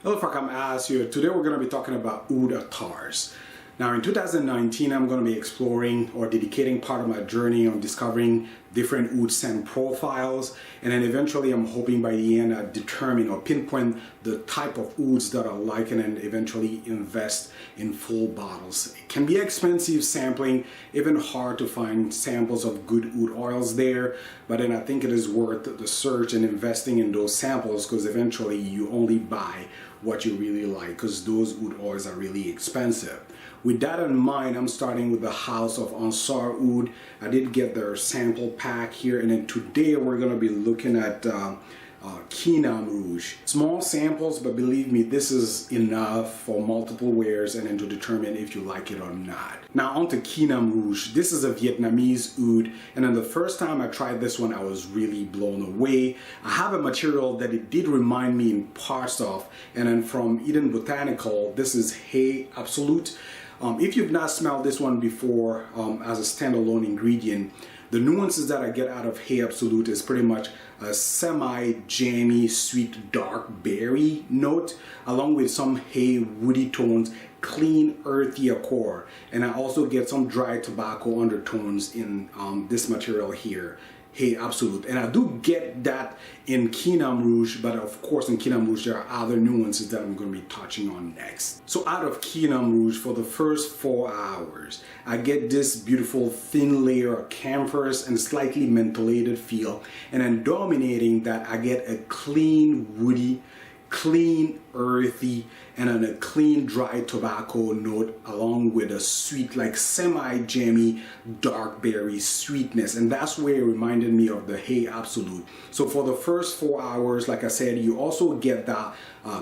Hello, I'm As here. Today we're going to be talking about oud attars. Now in 2019 I'm going to be exploring or dedicating part of my journey on discovering different oud scent profiles, and then eventually I'm hoping by the end I determine or pinpoint the type of ouds that I like and then eventually invest in full bottles. It can be expensive sampling, even hard to find samples of good oud oils there, but then I think it is worth the search and investing in those samples, because eventually you only buy what you really like, because those oud oils are really expensive. With that in mind, I'm starting with the house of Ensar Oud. I did get their sample pack here, and then today we're going to be looking at Kinam Rouge. Small samples, but believe me, this is enough for multiple wears and then to determine if you like it or not. Now on to Kinam Rouge. This is a Vietnamese oud, and then the first time I tried this one I was really blown away. I have a material that it did remind me in parts of, and then from Eden Botanical, this is Hey Absolute. If you've not smelled this one before as a standalone ingredient, the nuances that I get out of Hey Absolute is pretty much a semi-jammy, sweet, dark berry note, along with some hay woody tones, clean, earthy accord. And I also get some dry tobacco undertones in this material here, Hey Absolute. And I do get that in Kinam Rouge, but of course in Kinam Rouge there are other nuances that I'm going to be touching on next. So out of Kinam Rouge, for the first 4 hours, I get this beautiful thin layer of camphorous and slightly mentholated feel, and then dominating that I get a clean woody, clean earthy, and then a clean dry tobacco note, along with a sweet, like semi-jammy dark berry sweetness. And that's where it reminded me of the Hey Absolute. So for the first 4 hours, like I said, you also get that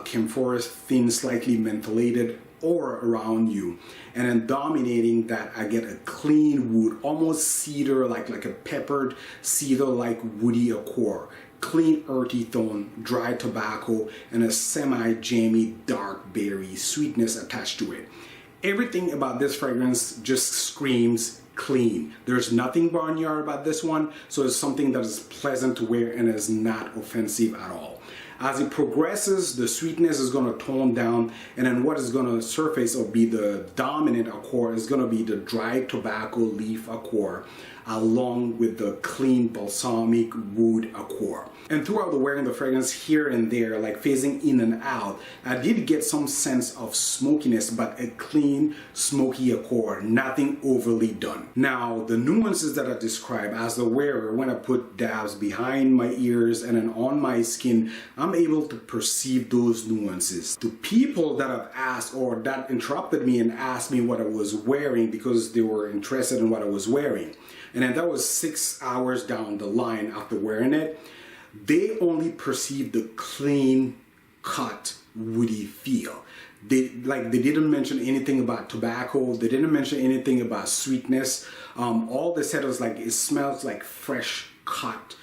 camphorous, thin, slightly mentholated aura around you, and then dominating that I get a clean wood, almost cedar, like a peppered cedar like woody accord, clean earthy tone, dry tobacco, and a semi-jammy dark berry sweetness attached to it. Everything about this fragrance just screams clean. There's nothing barnyard about this one, so it's something that is pleasant to wear and is not offensive at all. As it progresses, the sweetness is going to tone down, and then what is going to surface or be the dominant accord is going to be the dry tobacco leaf accord, along with the clean balsamic wood accord. And throughout the wearing the fragrance, here and there, like phasing in and out, I did get some sense of smokiness, but a clean smoky accord, nothing overly done. Now the nuances that I describe as the wearer, when I put dabs behind my ears and then on my skin, I'm able to perceive those nuances. To people that have asked or that interrupted me and asked me what I was wearing because they were interested in what I was wearing, and then that was 6 hours down the line after wearing it, they only perceived the clean cut woody feel. They didn't mention anything about tobacco, they didn't mention anything about sweetness. All they said was like, it smells like fresh cut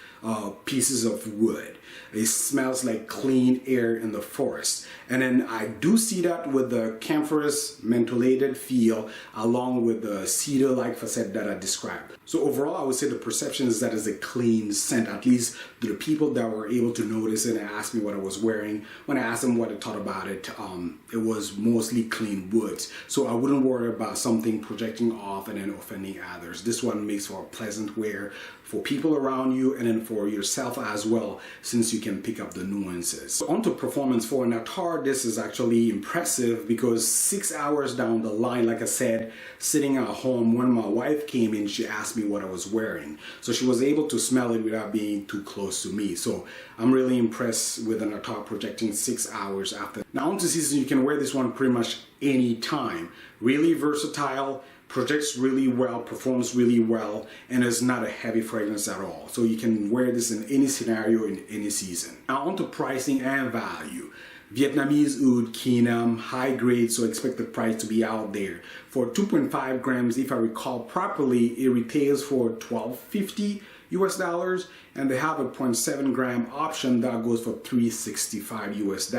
pieces of wood. It smells like clean air in the forest. And then I do see that with the camphorous mentholated feel, along with the cedar-like facet that I described. So overall, I would say the perception is that it's a clean scent, at least to the people that were able to notice it and ask me what I was wearing. When I asked them what they thought about it, it was mostly clean woods. So I wouldn't worry about something projecting off and then offending others. This one makes for a pleasant wear for people around you and then for yourself as well, since you can pick up the nuances. So on to performance for an Attar. This is actually impressive because 6 hours down the line, like I said, sitting at home, when my wife came in, she asked me what I was wearing. So she was able to smell it without being too close to me. So I'm really impressed with an Attar projecting 6 hours after. Now on to season, you can wear this one pretty much any time. Really versatile, projects really well, performs really well, and is not a heavy fragrance at all. So you can wear this in any scenario, in any season. Now on to pricing and value. Vietnamese Oud Kinam, high grade, so expect the price to be out there. For 2.5 grams, if I recall properly, it retails for $12.50 US dollars, and they have a 0.7 gram option that goes for $365 US.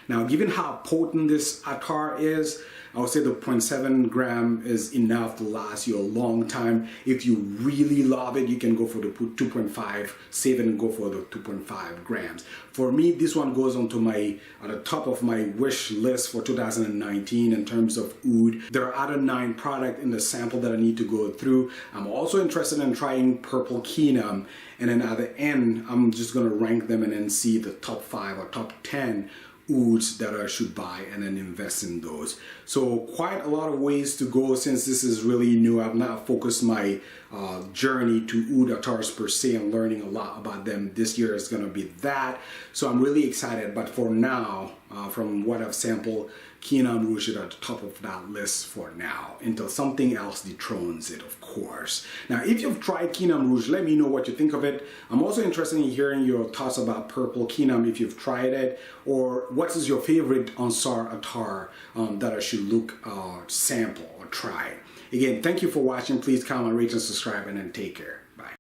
Now, given how potent this Attar is, I would say the 0.7 gram is enough to last you a long time. If you really love it, you can go for the 2.5, save it and go for the 2.5 grams. For me, this one goes onto at the top of my wish list for 2019 in terms of oud. There are other 9 products in the sample that I need to go through. I'm also interested in trying Purple Kinam, and then at the end, I'm just gonna rank them and then see the top 5 or top 10 ouds that I should buy and then invest in those. So quite a lot of ways to go since this is really new. I've not focused my journey to oud attars per se and learning a lot about them. This year is going to be that. So I'm really excited. But for now, from what I've sampled, Kinam Rouge is at the top of that list for now until something else dethrones it, of course. Now, if you've tried Kinam Rouge, let me know what you think of it. I'm also interested in hearing your thoughts about Purple Kinam if you've tried it, or what is your favorite Ensar Attar that I should sample or try. Again, thank you for watching. Please comment, rate, and subscribe, and then take care.